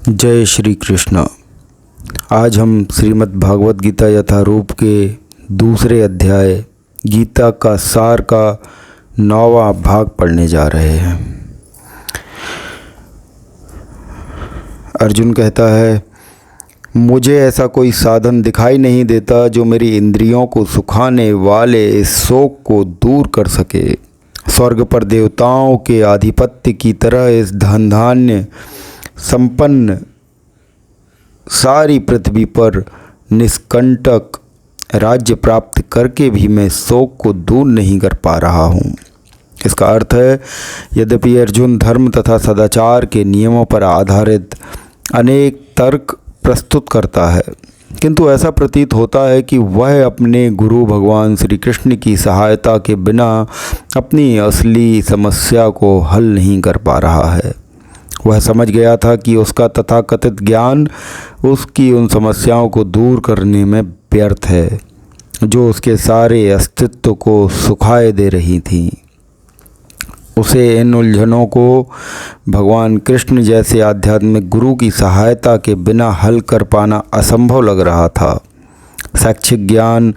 जय श्री कृष्ण। आज हम श्रीमद् भागवत गीता यथारूप के दूसरे अध्याय गीता का सार का 9वां भाग पढ़ने जा रहे हैं। अर्जुन कहता है, मुझे ऐसा कोई साधन दिखाई नहीं देता जो मेरी इंद्रियों को सुखाने वाले इस शोक को दूर कर सके। स्वर्ग पर देवताओं के आधिपत्य की तरह इस धन धान्य संपन्न सारी पृथ्वी पर निष्कंटक राज्य प्राप्त करके भी मैं शोक को दूर नहीं कर पा रहा हूँ। इसका अर्थ है, यद्यपि अर्जुन धर्म तथा सदाचार के नियमों पर आधारित अनेक तर्क प्रस्तुत करता है, किंतु ऐसा प्रतीत होता है कि वह अपने गुरु भगवान श्री कृष्ण की सहायता के बिना अपनी असली समस्या को हल नहीं कर पा रहा है। वह समझ गया था कि उसका तथाकथित ज्ञान उसकी उन समस्याओं को दूर करने में व्यर्थ है जो उसके सारे अस्तित्व को सुखाए दे रही थीं। उसे इन उलझनों को भगवान कृष्ण जैसे आध्यात्मिक गुरु की सहायता के बिना हल कर पाना असंभव लग रहा था। शैक्षिक ज्ञान,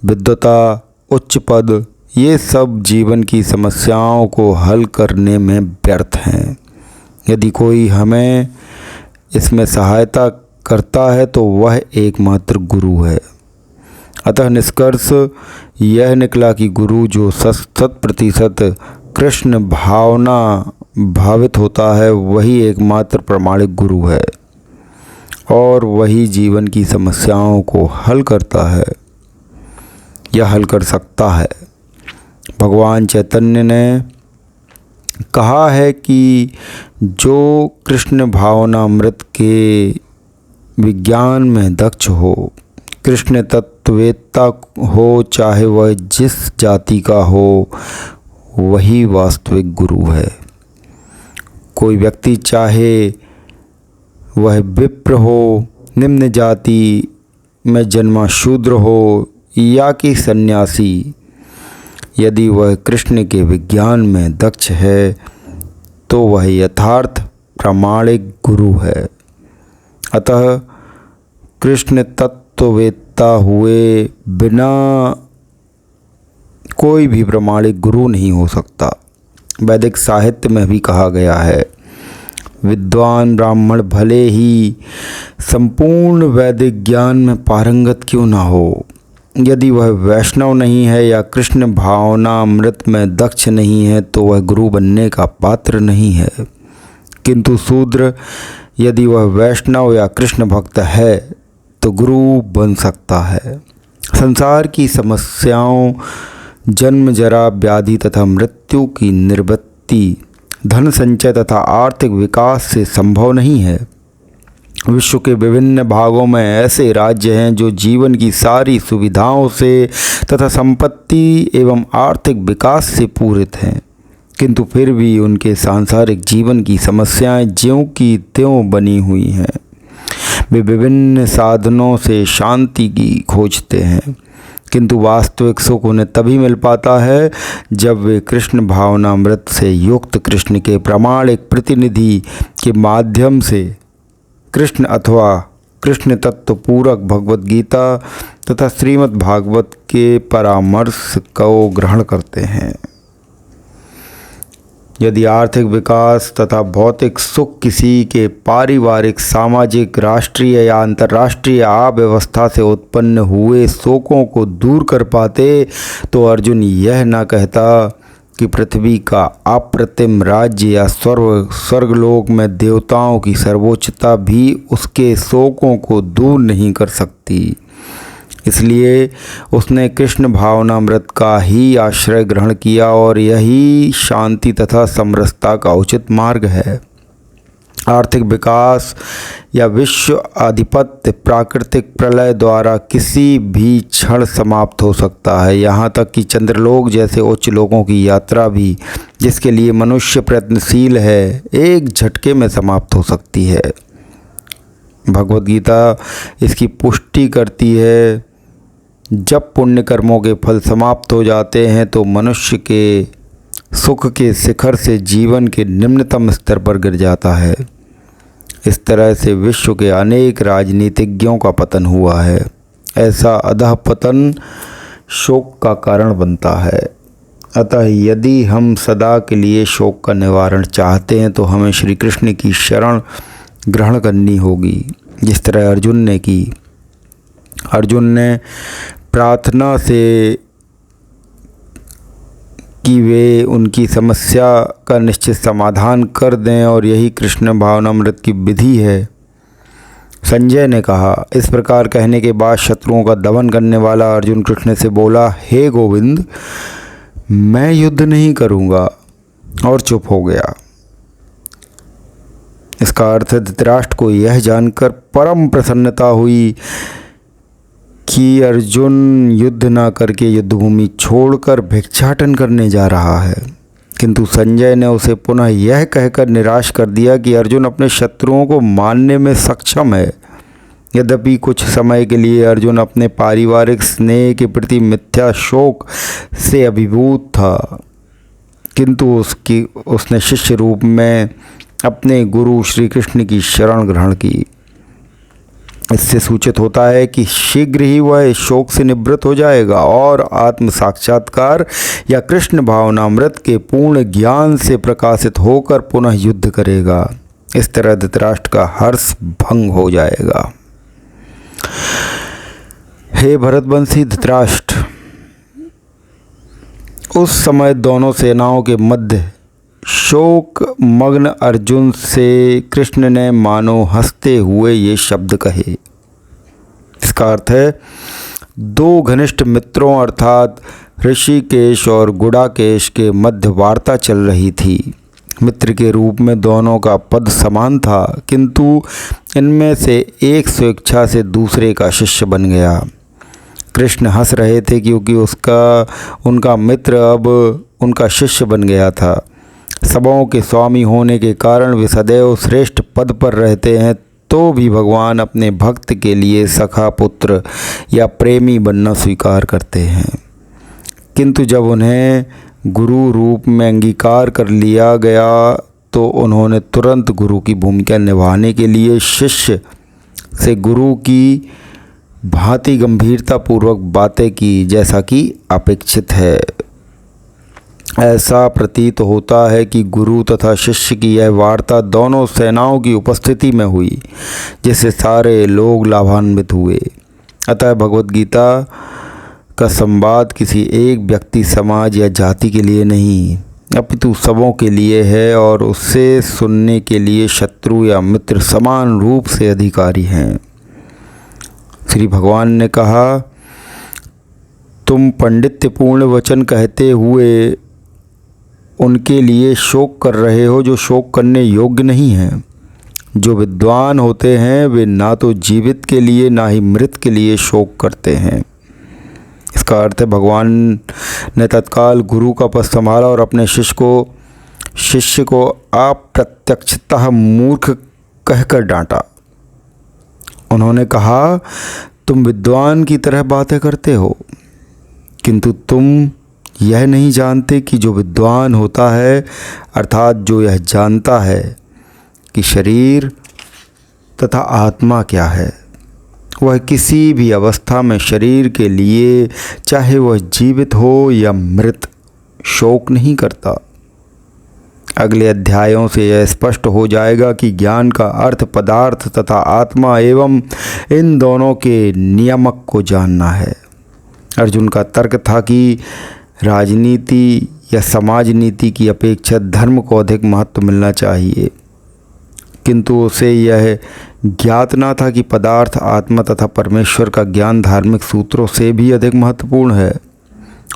विद्वता, उच्च पद, ये सब जीवन की समस्याओं को हल करने में व्यर्थ हैं। यदि कोई हमें इसमें सहायता करता है तो वह एकमात्र गुरु है। अतः निष्कर्ष यह निकला कि गुरु जो 100% कृष्ण भावना भावित होता है वही एकमात्र प्रामाणिक गुरु है और वही जीवन की समस्याओं को हल करता है या हल कर सकता है। भगवान चैतन्य ने कहा है कि जो कृष्ण भावनामृत के विज्ञान में दक्ष हो, कृष्ण तत्ववेत्ता हो, चाहे वह जिस जाति का हो, वही वास्तविक गुरु है। कोई व्यक्ति चाहे वह विप्र हो, निम्न जाति में जन्मा शूद्र हो या कि सन्यासी, यदि वह कृष्ण के विज्ञान में दक्ष है तो वह यथार्थ प्रामाणिक गुरु है। अतः कृष्ण तत्ववेत्ता हुए बिना कोई भी प्रामाणिक गुरु नहीं हो सकता। वैदिक साहित्य में भी कहा गया है, विद्वान ब्राह्मण भले ही संपूर्ण वैदिक ज्ञान में पारंगत क्यों ना हो, यदि वह वैष्णव नहीं है या कृष्ण भावना अमृत में दक्ष नहीं है तो वह गुरु बनने का पात्र नहीं है। किंतु शूद्र यदि वह वैष्णव या कृष्ण भक्त है तो गुरु बन सकता है। संसार की समस्याओं, जन्म जरा व्याधि तथा मृत्यु की निवृत्ति धन संचय तथा आर्थिक विकास से संभव नहीं है। विश्व के विभिन्न भागों में ऐसे राज्य हैं जो जीवन की सारी सुविधाओं से तथा संपत्ति एवं आर्थिक विकास से पूरित हैं, किंतु फिर भी उनके सांसारिक जीवन की समस्याएं ज्यों की त्यों बनी हुई हैं। वे विभिन्न साधनों से शांति की खोजते हैं, किंतु वास्तविक सुख उन्हें तभी मिल पाता है जब वे कृष्ण भावनामृत से युक्त कृष्ण के प्रामाणिक प्रतिनिधि के माध्यम से कृष्ण अथवा कृष्ण तत्व पूरक भगवत गीता तथा श्रीमद् भागवत के परामर्श को ग्रहण करते हैं। यदि आर्थिक विकास तथा भौतिक सुख किसी के पारिवारिक, सामाजिक, राष्ट्रीय या अंतर्राष्ट्रीय अव्यवस्था से उत्पन्न हुए शोकों को दूर कर पाते तो अर्जुन यह न कहता कि पृथ्वी का अप्रतिम राज्य या स्वर्गलोक में देवताओं की सर्वोच्चता भी उसके शोकों को दूर नहीं कर सकती। इसलिए उसने कृष्ण भावनामृत का ही आश्रय ग्रहण किया और यही शांति तथा समरसता का उचित मार्ग है। आर्थिक विकास या विश्व आधिपत्य प्राकृतिक प्रलय द्वारा किसी भी क्षण समाप्त हो सकता है। यहाँ तक कि चंद्रलोक जैसे उच्च लोकों की यात्रा भी, जिसके लिए मनुष्य प्रयत्नशील है, एक झटके में समाप्त हो सकती है। भगवद गीता इसकी पुष्टि करती है। जब पुण्य कर्मों के फल समाप्त हो जाते हैं तो मनुष्य के सुख के शिखर से जीवन के निम्नतम स्तर पर गिर जाता है। इस तरह से विश्व के अनेक राजनीतिज्ञों का पतन हुआ है। ऐसा अधःपतन शोक का कारण बनता है। अतः यदि हम सदा के लिए शोक का निवारण चाहते हैं तो हमें श्री कृष्ण की शरण ग्रहण करनी होगी, जिस तरह अर्जुन ने की। अर्जुन ने प्रार्थना से कि वे उनकी समस्या का निश्चित समाधान कर दें और यही कृष्ण भावनामृत की विधि है। संजय ने कहा। इस प्रकार कहने के बाद शत्रुओं का दमन करने वाला अर्जुन कृष्ण से बोला, हे गोविंद, मैं युद्ध नहीं करूँगा, और चुप हो गया। इसका अर्थ धृतराष्ट्र को यह जानकर परम प्रसन्नता हुई कि अर्जुन युद्ध न करके युद्धभूमि छोड़कर भिक्षाटन करने जा रहा है। किंतु संजय ने उसे पुनः यह कहकर निराश कर दिया कि अर्जुन अपने शत्रुओं को मारने में सक्षम है। यद्यपि कुछ समय के लिए अर्जुन अपने पारिवारिक स्नेह के प्रति मिथ्या शोक से अभिभूत था, किंतु उसने शिष्य रूप में अपने गुरु श्री कृष्ण की शरण ग्रहण की। इससे सूचित होता है कि शीघ्र ही वह इस शोक से निवृत्त हो जाएगा और आत्म साक्षात्कार या कृष्ण भावनामृत के पूर्ण ज्ञान से प्रकाशित होकर पुनः युद्ध करेगा। इस तरह धृतराष्ट्र का हर्ष भंग हो जाएगा। हे भरतवंशी धृतराष्ट्र, उस समय दोनों सेनाओं के मध्य शोक मग्न अर्जुन से कृष्ण ने मानो हंसते हुए ये शब्द कहे। इसका अर्थ है, दो घनिष्ठ मित्रों अर्थात ऋषिकेश और गुडाकेश के मध्य वार्ता चल रही थी। मित्र के रूप में दोनों का पद समान था, किंतु इनमें से एक स्वेच्छा से दूसरे का शिष्य बन गया। कृष्ण हंस रहे थे क्योंकि उनका मित्र अब उनका शिष्य बन गया था। सबों के स्वामी होने के कारण वे सदैव श्रेष्ठ पद पर रहते हैं, तो भी भगवान अपने भक्त के लिए सखा, पुत्र या प्रेमी बनना स्वीकार करते हैं। किंतु जब उन्हें गुरु रूप में अंगीकार कर लिया गया तो उन्होंने तुरंत गुरु की भूमिका निभाने के लिए शिष्य से गुरु की भांति गंभीरतापूर्वक बातें की, जैसा कि अपेक्षित है। ऐसा प्रतीत होता है कि गुरु तथा शिष्य की यह वार्ता दोनों सेनाओं की उपस्थिति में हुई, जिससे सारे लोग लाभान्वित हुए। अतः भगवद गीता का संवाद किसी एक व्यक्ति, समाज या जाति के लिए नहीं, अपितु सबों के लिए है और उससे सुनने के लिए शत्रु या मित्र समान रूप से अधिकारी हैं। श्री भगवान ने कहा, तुम पांडित्यपूर्ण वचन कहते हुए उनके लिए शोक कर रहे हो जो शोक करने योग्य नहीं हैं। जो विद्वान होते हैं वे ना तो जीवित के लिए ना ही मृत के लिए शोक करते हैं। इसका अर्थ है, भगवान ने तत्काल गुरु का पद संभाला और अपने शिष्य को अप्रत्यक्षतः मूर्ख कहकर डांटा। उन्होंने कहा, तुम विद्वान की तरह बातें करते हो, किंतु तुम यह नहीं जानते कि जो विद्वान होता है, अर्थात जो यह जानता है कि शरीर तथा आत्मा क्या है, वह किसी भी अवस्था में शरीर के लिए, चाहे वह जीवित हो या मृत, शोक नहीं करता। अगले अध्यायों से यह स्पष्ट हो जाएगा कि ज्ञान का अर्थ पदार्थ तथा आत्मा एवं इन दोनों के नियामक को जानना है। अर्जुन का तर्क था कि राजनीति या समाज नीति की अपेक्षा धर्म को अधिक महत्व मिलना चाहिए, किंतु उसे यह ज्ञात न था कि पदार्थ, आत्मा तथा परमेश्वर का ज्ञान धार्मिक सूत्रों से भी अधिक महत्वपूर्ण है।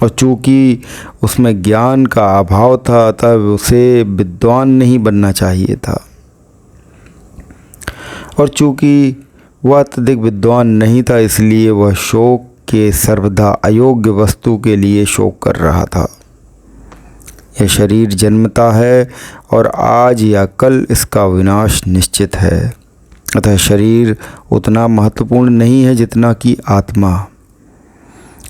और चूँकि उसमें ज्ञान का अभाव था, अतः उसे विद्वान नहीं बनना चाहिए था। और चूँकि वह अत्यधिक विद्वान नहीं था, इसलिए वह शोक के सर्वदा अयोग्य वस्तु के लिए शोक कर रहा था। यह शरीर जन्मता है और आज या कल इसका विनाश निश्चित है। अतः शरीर उतना महत्वपूर्ण नहीं है जितना कि आत्मा।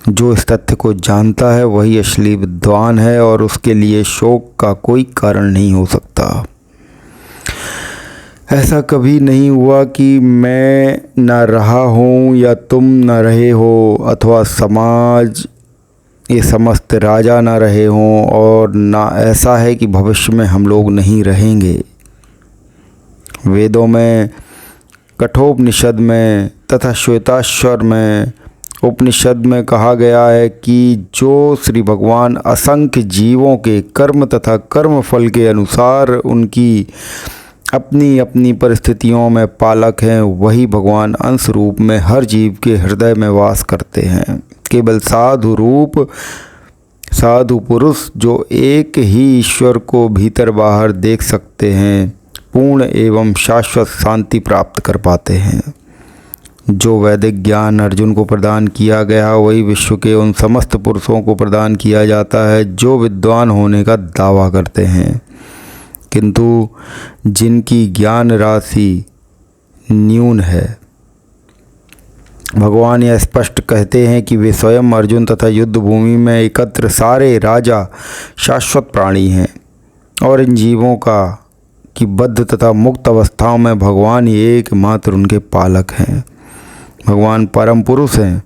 जो इस तथ्य को जानता है वही असली विद्वान है और उसके लिए शोक का कोई कारण नहीं हो सकता। ऐसा कभी नहीं हुआ कि मैं न रहा हूँ या तुम न रहे हो, अथवा समाज ये समस्त राजा न रहे हों, और ना ऐसा है कि भविष्य में हम लोग नहीं रहेंगे। वेदों में, कठोपनिषद में तथा श्वेताश्वर में उपनिषद में कहा गया है कि जो श्री भगवान असंख्य जीवों के कर्म तथा कर्म फल के अनुसार उनकी अपनी अपनी परिस्थितियों में पालक हैं, वही भगवान अंश रूप में हर जीव के हृदय में वास करते हैं। केवल साधु रूप साधु पुरुष जो एक ही ईश्वर को भीतर बाहर देख सकते हैं, पूर्ण एवं शाश्वत शांति प्राप्त कर पाते हैं। जो वैदिक ज्ञान अर्जुन को प्रदान किया गया वही विश्व के उन समस्त पुरुषों को प्रदान किया जाता है जो विद्वान होने का दावा करते हैं, किंतु जिनकी ज्ञान राशि न्यून है। भगवान यह स्पष्ट कहते हैं कि वे स्वयं अर्जुन तथा युद्ध भूमि में एकत्र सारे राजा शाश्वत प्राणी हैं, और इन जीवों की बद्ध तथा मुक्त अवस्थाओं में भगवान ही एकमात्र उनके पालक हैं। भगवान परम पुरुष हैं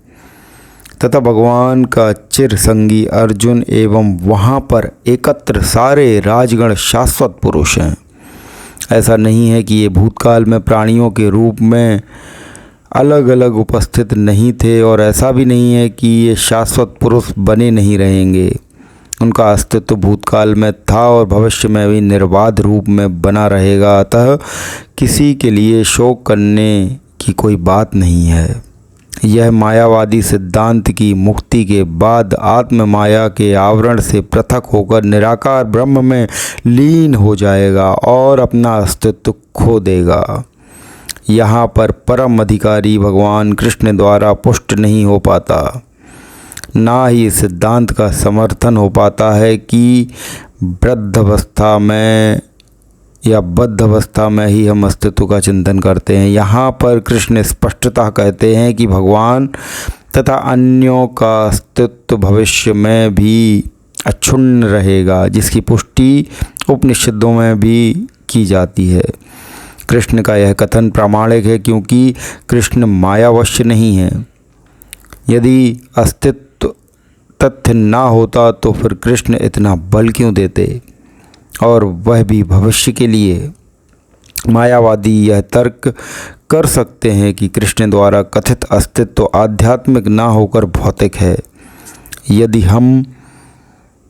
तथा भगवान का चिर संगी अर्जुन एवं वहाँ पर एकत्र सारे राजगण शाश्वत पुरुष हैं। ऐसा नहीं है कि ये भूतकाल में प्राणियों के रूप में अलग अलग उपस्थित नहीं थे, और ऐसा भी नहीं है कि ये शाश्वत पुरुष बने नहीं रहेंगे। उनका अस्तित्व भूतकाल में था और भविष्य में भी निर्बाध रूप में बना रहेगा। अतः किसी के लिए शोक करने की कोई बात नहीं है। यह मायावादी सिद्धांत की मुक्ति के बाद आत्म माया के आवरण से पृथक होकर निराकार ब्रह्म में लीन हो जाएगा और अपना अस्तित्व खो देगा। यहाँ पर परम अधिकारी भगवान कृष्ण द्वारा पुष्ट नहीं हो पाता। ना ही इस सिद्धांत का समर्थन हो पाता है कि वृद्धावस्था में या बद्ध अवस्था में ही हम अस्तित्व का चिंतन करते हैं। यहाँ पर कृष्ण स्पष्टतः कहते हैं कि भगवान तथा अन्यों का अस्तित्व भविष्य में भी अक्षुण्ण रहेगा, जिसकी पुष्टि उपनिषदों में भी की जाती है। कृष्ण का यह कथन प्रामाणिक है क्योंकि कृष्ण मायावश नहीं है। यदि अस्तित्व तथ्य ना होता तो फिर कृष्ण इतना बल क्यों देते, और वह भी भविष्य के लिए। मायावादी यह तर्क कर सकते हैं कि कृष्ण द्वारा कथित अस्तित्व आध्यात्मिक ना होकर भौतिक है। यदि हम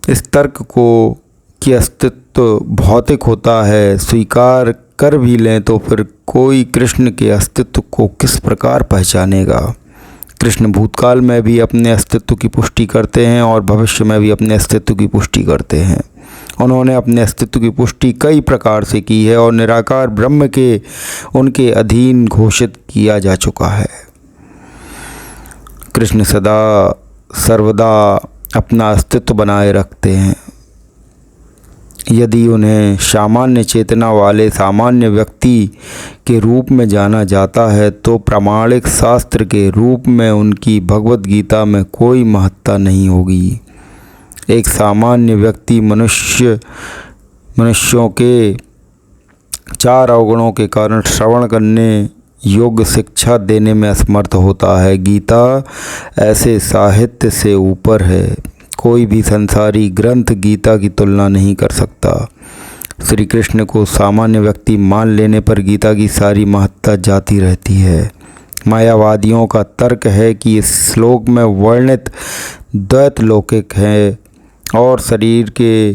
इस तर्क को कि अस्तित्व भौतिक होता है स्वीकार कर भी लें तो फिर कोई कृष्ण के अस्तित्व को किस प्रकार पहचानेगा। कृष्ण भूतकाल में भी अपने अस्तित्व की पुष्टि करते हैं और भविष्य में भी अपने अस्तित्व की पुष्टि करते हैं। उन्होंने अपने अस्तित्व की पुष्टि कई प्रकार से की है और निराकार ब्रह्म के उनके अधीन घोषित किया जा चुका है। कृष्ण सदा सर्वदा अपना अस्तित्व बनाए रखते हैं। यदि उन्हें सामान्य चेतना वाले सामान्य व्यक्ति के रूप में जाना जाता है तो प्रामाणिक शास्त्र के रूप में उनकी भगवत गीता में कोई महत्ता नहीं होगी। एक सामान्य व्यक्ति मनुष्यों के 4 अवगुणों के कारण श्रवण करने योग्य शिक्षा देने में असमर्थ होता है। गीता ऐसे साहित्य से ऊपर है। कोई भी संसारी ग्रंथ गीता की तुलना नहीं कर सकता। श्री कृष्ण को सामान्य व्यक्ति मान लेने पर गीता की सारी महत्ता जाती रहती है। मायावादियों का तर्क है कि इस श्लोक में वर्णित द्वैत लौकिक है और शरीर के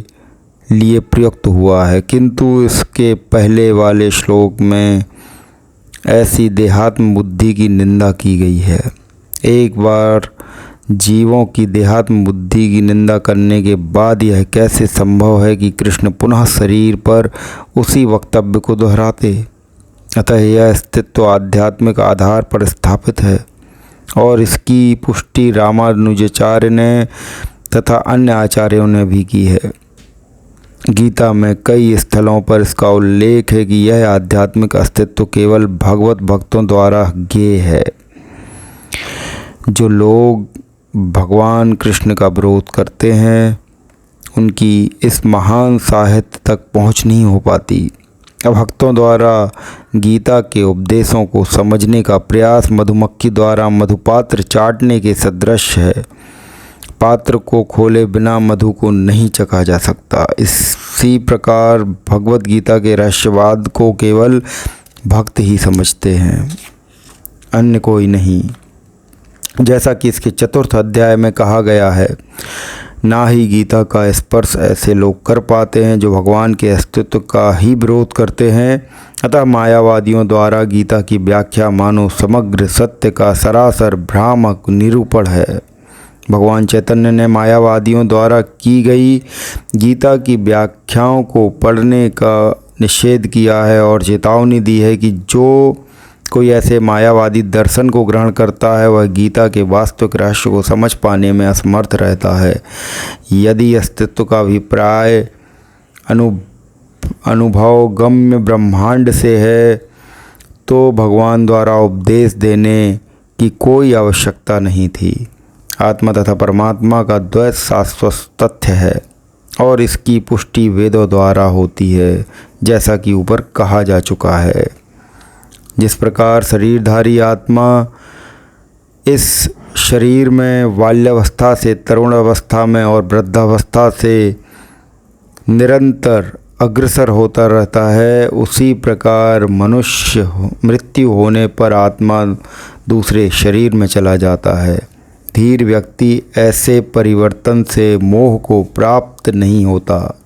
लिए प्रयुक्त हुआ है, किंतु इसके पहले वाले श्लोक में ऐसी देहात्म बुद्धि की निंदा की गई है। एक बार जीवों की देहात्म बुद्धि की निंदा करने के बाद यह कैसे संभव है कि कृष्ण पुनः शरीर पर उसी वक्तव्य को दोहराते। अतः यह अस्तित्व आध्यात्मिक आधार पर स्थापित है और इसकी पुष्टि रामानुजाचार्य ने तथा अन्य आचार्यों ने भी की है। गीता में कई स्थलों पर इसका उल्लेख है कि यह आध्यात्मिक अस्तित्व केवल भगवत भक्तों द्वारा ज्ञेय है। जो लोग भगवान कृष्ण का विरोध करते हैं उनकी इस महान साहित्य तक पहुंच नहीं हो पाती। भक्तों द्वारा गीता के उपदेशों को समझने का प्रयास मधुमक्खी द्वारा मधुपात्र चाटने के सदृश है। पात्र को खोले बिना मधु को नहीं चखा जा सकता। इसी प्रकार भगवत गीता के रहस्यवाद को केवल भक्त ही समझते हैं, अन्य कोई नहीं। जैसा कि इसके 4th अध्याय में कहा गया है, ना ही गीता का स्पर्श ऐसे लोग कर पाते हैं जो भगवान के अस्तित्व का ही विरोध करते हैं। अतः मायावादियों द्वारा गीता की व्याख्या मानो समग्र सत्य का सरासर भ्रामक निरूपण है। भगवान चैतन्य ने मायावादियों द्वारा की गई गीता की व्याख्याओं को पढ़ने का निषेध किया है और चेतावनी दी है कि जो कोई ऐसे मायावादी दर्शन को ग्रहण करता है वह गीता के वास्तविक रहस्य को समझ पाने में असमर्थ रहता है। यदि अस्तित्व का अभिप्राय अनुभव गम्य ब्रह्मांड से है तो भगवान द्वारा उपदेश देने की कोई आवश्यकता नहीं थी। आत्मा तथा परमात्मा का द्वैत शाश्वत तथ्य है और इसकी पुष्टि वेदों द्वारा होती है, जैसा कि ऊपर कहा जा चुका है। जिस प्रकार शरीरधारी आत्मा इस शरीर में बाल्यावस्था से तरुण अवस्था में और वृद्धावस्था से निरंतर अग्रसर होता रहता है, उसी प्रकार मनुष्य मृत्यु होने पर आत्मा दूसरे शरीर में चला जाता है। धीर व्यक्ति ऐसे परिवर्तन से मोह को प्राप्त नहीं होता।